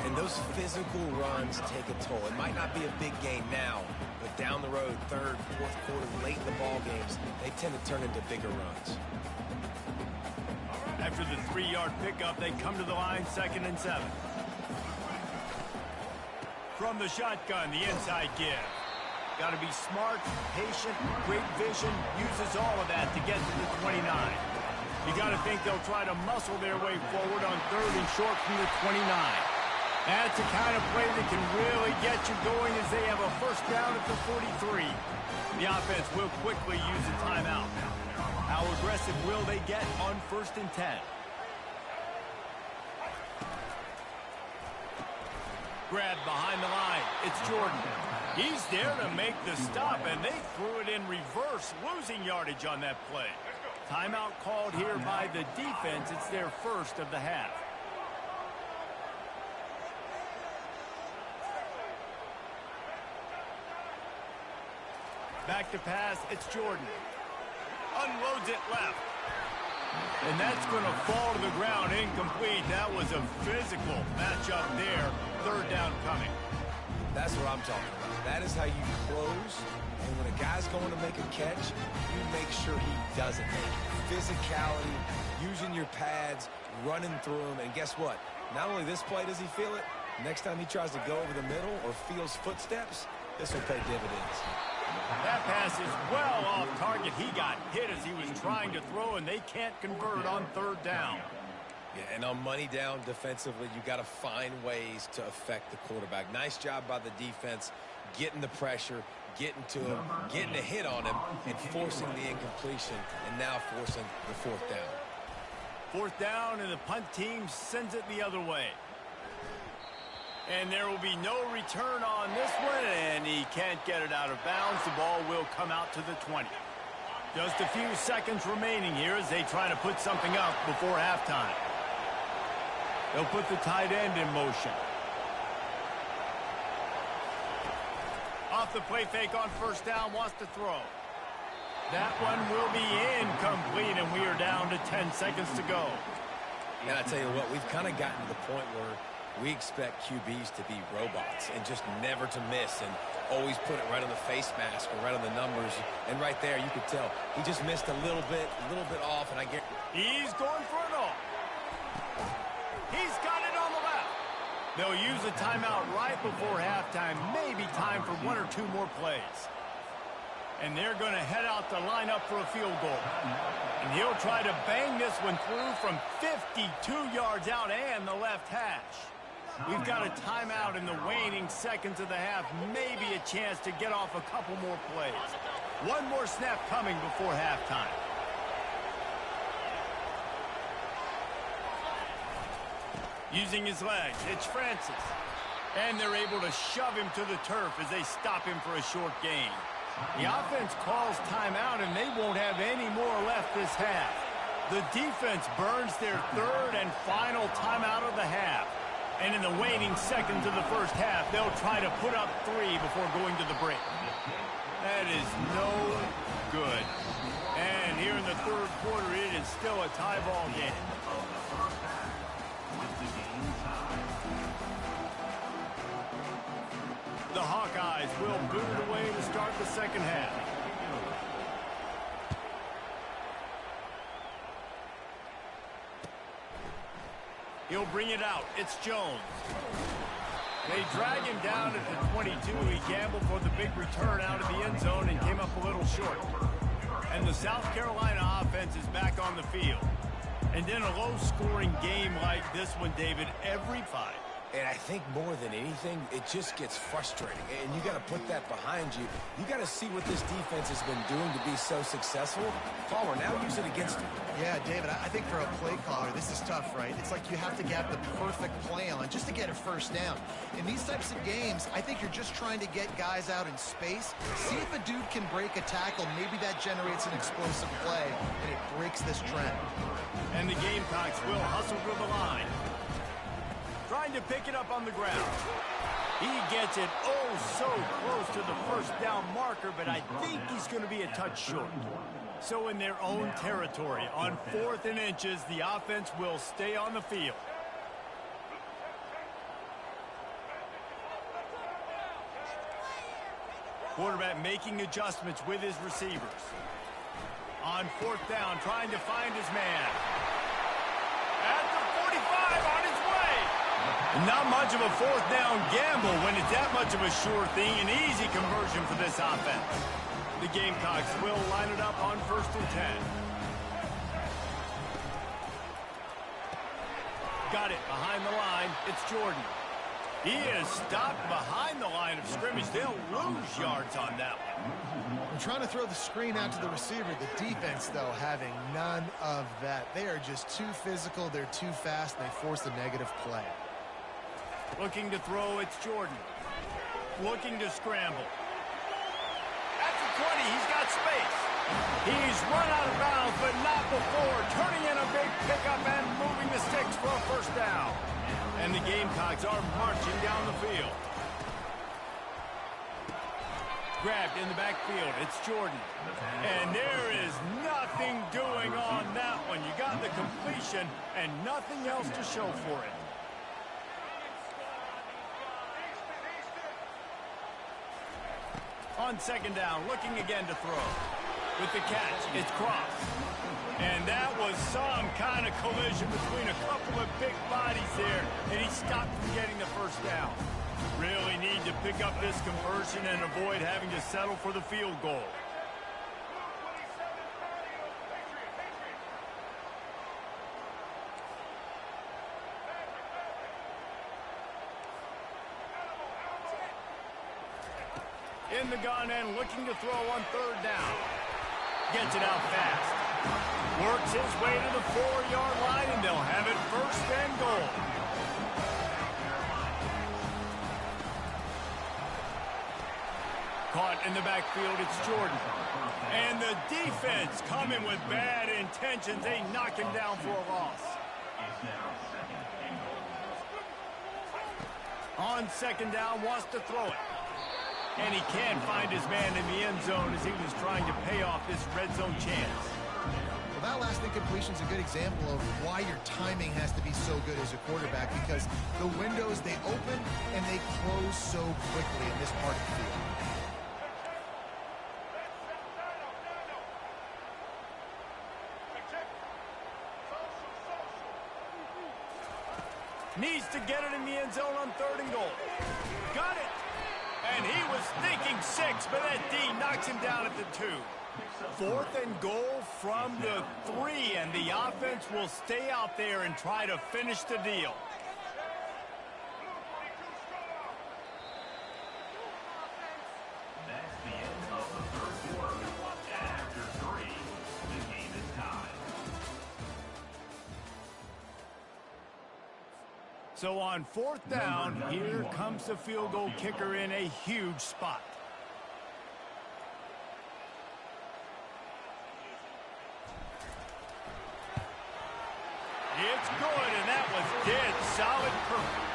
And those physical runs take a toll. It might not be a big gain now, but down the road, 3rd, 4th quarter, late in the ball games, they tend to turn into bigger runs. After the 3-yard pickup, they come to the line, 2nd and 7. From the shotgun, the inside give. Got to be smart, patient, great vision, uses all of that to get to the 29. You got to think they'll try to muscle their way forward on 3rd and short from the 29. That's the kind of play that can really get you going as they have a 1st down at the 43. The offense will quickly use a timeout. How aggressive will they get on 1st and 10? Grabbed behind the line. It's Jordan. He's there to make the stop, and they threw it in reverse, losing yardage on that play. Timeout called here by the defense. It's their 1st of the half. Back to pass, it's Jordan. Unloads it left. And that's going to fall to the ground, incomplete. That was a physical matchup there. 3rd down coming. That's what I'm talking about. That is how you close. And when a guy's going to make a catch, you make sure he doesn't make it. Physicality, using your pads, running through them. And guess what? Not only this play does he feel it, next time he tries to go over the middle or feels footsteps, this will pay dividends. That pass is well off target. He got hit as he was trying to throw, and they can't convert on 3rd down. Yeah, and on money down defensively, you got to find ways to affect the quarterback. Nice job by the defense, getting the pressure, getting to him, getting a hit on him, and forcing the incompletion, and now forcing the 4th down. 4th down, and the punt team sends it the other way. And there will be no return on this one, and he can't get it out of bounds. The ball will come out to the 20. Just a few seconds remaining here as they try to put something up before halftime. They'll put the tight end in motion. Off the play fake on 1st down, wants to throw. That one will be incomplete, and we are down to 10 seconds to go. And I tell you what, we've kind of gotten to the point where we expect QBs to be robots and just never to miss and always put it right on the face mask or right on the numbers. And right there, you could tell he just missed a little bit off, and I get. He's going for it all. He's got it on the left. They'll use a timeout right before halftime. Maybe time for 1 or 2 more plays. And they're going to head out to line up for a field goal. And he'll try to bang this one through from 52 yards out and the left hash. We've got a timeout in the waning seconds of the half. Maybe a chance to get off a couple more plays. 1 more snap coming before halftime. Using his legs, it's Francis. And they're able to shove him to the turf as they stop him for a short gain. The offense calls timeout, and they won't have any more left this half. The defense burns their 3rd and final timeout of the half. And in the waning seconds of the 1st half, they'll try to put up 3 before going to the break. That is no good. And here in the 3rd quarter, it is still a tie ball game. The Hawkeyes will boot it away to start the 2nd half. He'll bring it out. It's Jones. They drag him down at the 22. He gambled for the big return out of the end zone and came up a little short. And the South Carolina offense is back on the field. And in a low-scoring game like this one, David, every fight, And I think more than anything, it just gets frustrating. And you got to put that behind you. You got to see what this defense has been doing to be so successful. Palmer, now use it against him. Yeah, David, I think for a play caller, this is tough, right? It's like you have to get the perfect play on just to get a first down. In these types of games, I think you're just trying to get guys out in space. See if a dude can break a tackle. Maybe that generates an explosive play, and it breaks this trend. And the Gamecocks will hustle to the line. Trying to pick it up on the ground. He gets it oh so close to the first down marker, but I think he's going to be a touch short. So in their own territory, on 4th and inches, the offense will stay on the field. Quarterback making adjustments with his receivers. On 4th down, trying to find his man. At the 45, on his way. Not much of a 4th down gamble when it's that much of a sure thing. An easy conversion for this offense. The Gamecocks will line it up on 1st and 10. Got it behind the line. It's Jordan. He is stopped behind the line of scrimmage. They'll lose yards on that one. I'm trying to throw the screen out to the receiver. The defense, though, having none of that. They are just too physical. They're too fast. And they force a negative play. Looking to throw, it's Jordan. Looking to scramble. At the 20, he's got space. He's run out of bounds, but not before. Turning in a big pickup and moving the sticks for a first down. And the Gamecocks are marching down the field. Grabbed in the backfield, it's Jordan. And there is nothing doing on that one. You got the completion and nothing else to show for it. On 2nd down, looking again to throw. With the catch, it's Cross. And that was some kind of collision between a couple of big bodies there, and he stopped from getting the first down. Really need to pick up this conversion and avoid having to settle for the field goal. In the gun and looking to throw on 3rd down. Gets it out fast. Works his way to the 4-yard line, and they'll have it 1st and goal. Caught in the backfield, it's Jordan. And the defense coming with bad intentions. They knock him down for a loss. On 2nd down, wants to throw it. And he can't find his man in the end zone as he was trying to pay off this red zone chance. Well, that last incompletion is a good example of why your timing has to be so good as a quarterback, because the windows, they open and they close so quickly in this part of the field. Needs to get it in the end zone on 3rd and goal. Got it. And he was thinking 6, but that D knocks him down at the 2. 4th and goal from the 3, and the offense will stay out there and try to finish the deal. That's the end of the 3rd quarter. And after 3, the game is tied. So on 4th down, here comes the field goal kicker in a huge spot. It's good, and that was dead solid perfect.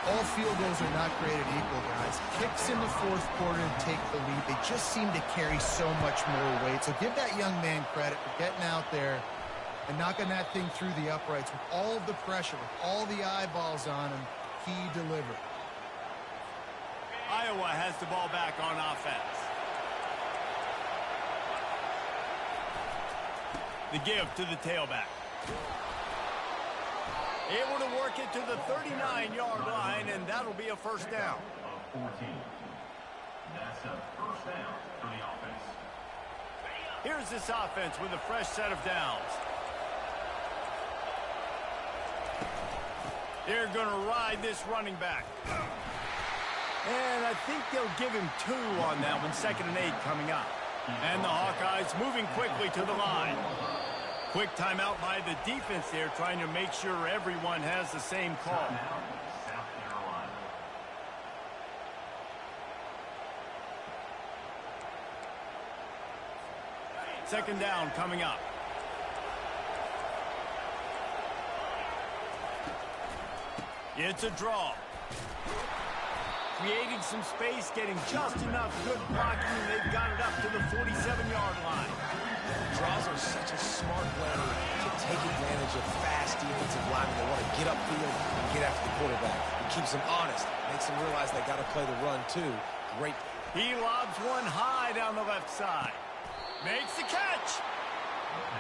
All field goals are not created equal, guys. Kicks in the 4th quarter and take the lead. They just seem to carry so much more weight. So give that young man credit for getting out there and knocking that thing through the uprights with all of the pressure, with all the eyeballs on him. He delivered. Iowa has the ball back on offense. The give to the tailback. Able to work it to the 39-yard line, and that'll be a first down. 14. That's a first down for the offense. Here's this offense with a fresh set of downs. They're going to ride this running back. And I think they'll give him 2 on that one. 2nd and 8 coming up. And the Hawkeyes moving quickly to the line. Quick timeout by the defense there, trying to make sure everyone has the same call. South Carolina. Second down coming up. It's a draw. Creating some space, getting just enough good blocking, and they've got it up to the 47-yard line. Draws are such a smart way to take advantage of fast defensive linemen. They want to get upfield and get after the quarterback. It keeps them honest, makes them realize they got to play the run too. Great. He lobs one high down the left side. Makes the catch.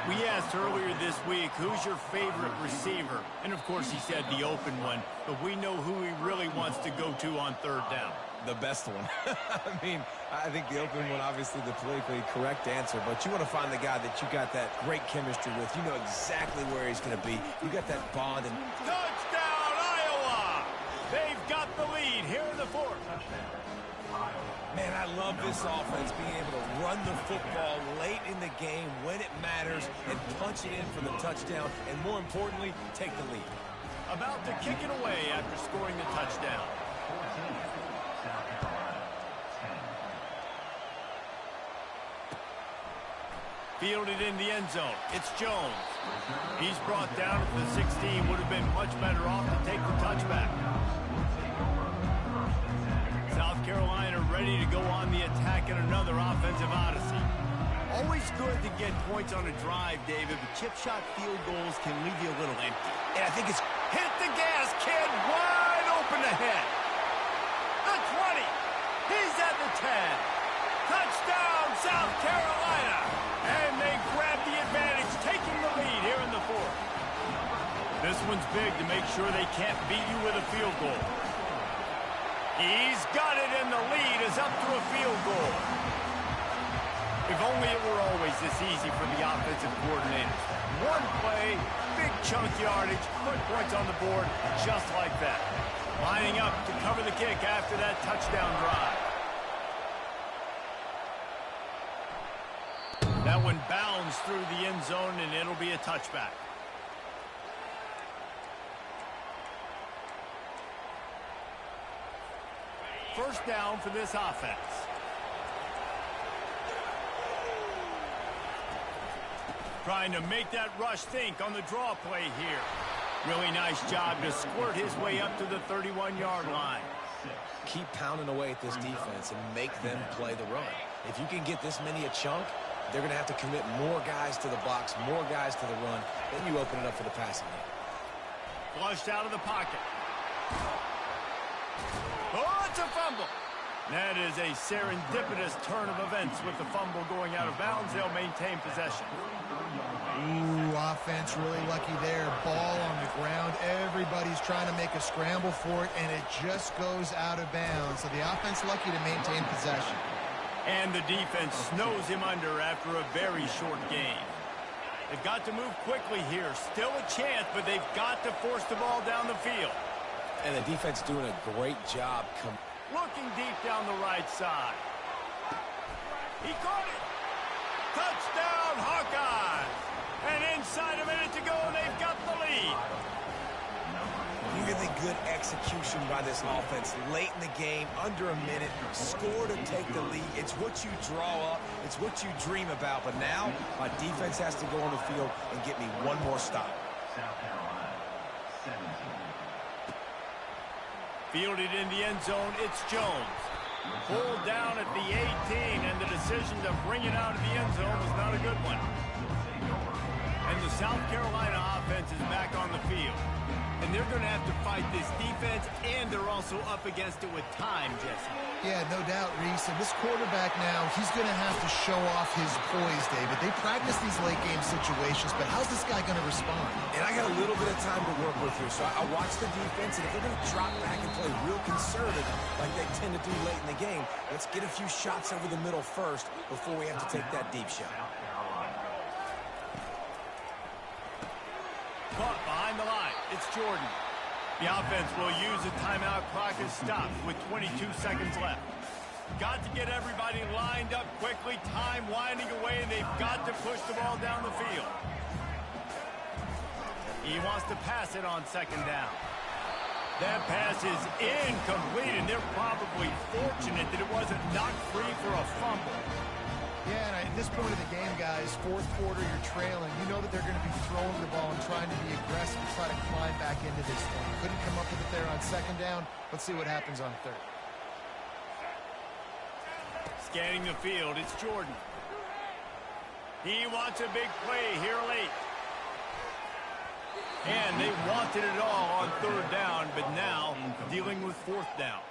We asked earlier this week, who's your favorite receiver? And, of course, he said the open one. But we know who he really wants to go to on 3rd down. The best one. I mean, I think the open one, obviously the politically correct answer, but you want to find the guy that you got that great chemistry with. You know exactly where he's going to be. You got that bond. And touchdown, Iowa! They've got the lead here in the 4th. Man, I love this offense being able to run the football late in the game when it matters and punch it in for the touchdown and, more importantly, take the lead. About to kick it away after scoring the touchdown. 14, South Carolina, 10. Fielded in the end zone. It's Jones. He's brought down at the 16. Would have been much better off to take the touchback. South Carolina ready to go on the attack in another offensive odyssey. Always good to get points on a drive, David, but chip shot field goals can leave you a little empty. And I think it's hit the gas, kid, wide open ahead. The 20. He's at the 10. Touchdown, South Carolina. And they grab the advantage, taking the lead here in the 4th. This one's big to make sure they can't beat you with a field goal. He's got it, and the lead is up to a field goal. If only it were always this easy for the offensive coordinators. One play, big chunk yardage, put points on the board just like that. Lining up to cover the kick after that touchdown drive. That one bounds through the end zone, and it'll be a touchback. First down for this offense. Trying to make that rush think on the draw play here. Really nice job to squirt his way up to the 31-yard line. Keep pounding away at this defense and make them play the run. If you can get this many a chunk, they're going to have to commit more guys to the box, more guys to the run. Then you open it up for the passing game. Flushed out of the pocket. Oh, it's a fumble. That is a serendipitous turn of events with the fumble going out of bounds. They'll maintain possession. Ooh, offense really lucky there. Ball on the ground. Everybody's trying to make a scramble for it, and it just goes out of bounds. So the offense lucky to maintain possession. And the defense snows him under after a very short game. They've got to move quickly here. Still a chance, but they've got to force the ball down the field. And the defense doing a great job. Looking deep down the right side. He caught it. Touchdown, Hawkeyes. And inside a minute to go, and they've got the lead. Really good execution by this offense. Late in the game, under a minute, score to take the lead. It's what you draw up. It's what you dream about. But now, my defense has to go on the field and get me one more stop. South Carolina, 17. Fielded in the end zone, it's Jones. Pulled down at the 18, and the decision to bring it out of the end zone was not a good one. And the South Carolina offense is back on the field. And they're going to have to fight this defense, and they're also up against it with time, Jesse. Yeah, no doubt, Reese. And this quarterback now, he's going to have to show off his poise, David. They practice these late-game situations, but how's this guy going to respond? And I got a little bit of time to work with here, so I watch the defense, and if they're going to drop back and play real conservative like they tend to do late in the game, let's get a few shots over the middle first before we have to take that deep shot. Caught behind the line. It's Jordan. The offense will use a timeout. Clock is stopped with 22 seconds left. Got to get everybody lined up quickly. Time winding away. They've got to push the ball down the field. He wants to pass it on second down. That pass is incomplete, and they're probably fortunate that it wasn't knocked free for a fumble. Yeah, and at this point of the game, guys, fourth quarter, you're trailing. You know that they're going to be throwing the ball and trying to be aggressive and try to climb back into this thing. Couldn't come up with it there on second down. Let's see what happens on third. Scanning the field, it's Jordan. He wants a big play here late. And they wanted it all on third down, but now dealing with fourth down.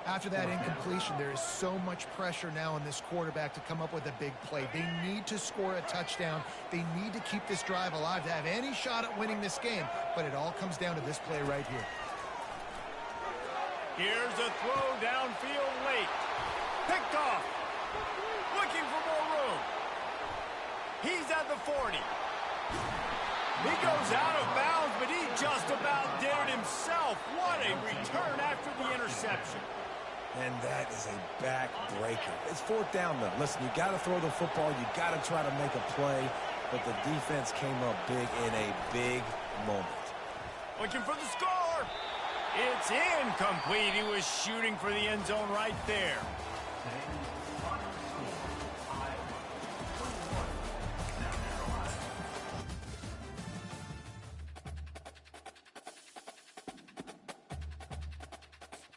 After that incompletion, there is so much pressure now on this quarterback to come up with a big play. They need to score a touchdown. They need to keep this drive alive to have any shot at winning this game. But it all comes down to this play right here. Here's a throw downfield late. Picked off. Looking for more room. He's at the 40. He goes out of bounds, but he just about did it himself. What a return after the interception. And that is a back-breaker. It's fourth down, though. Listen, you got to throw the football. You got to try to make a play. But the defense came up big in a big moment. Looking for the score. It's incomplete. He was shooting for the end zone right there.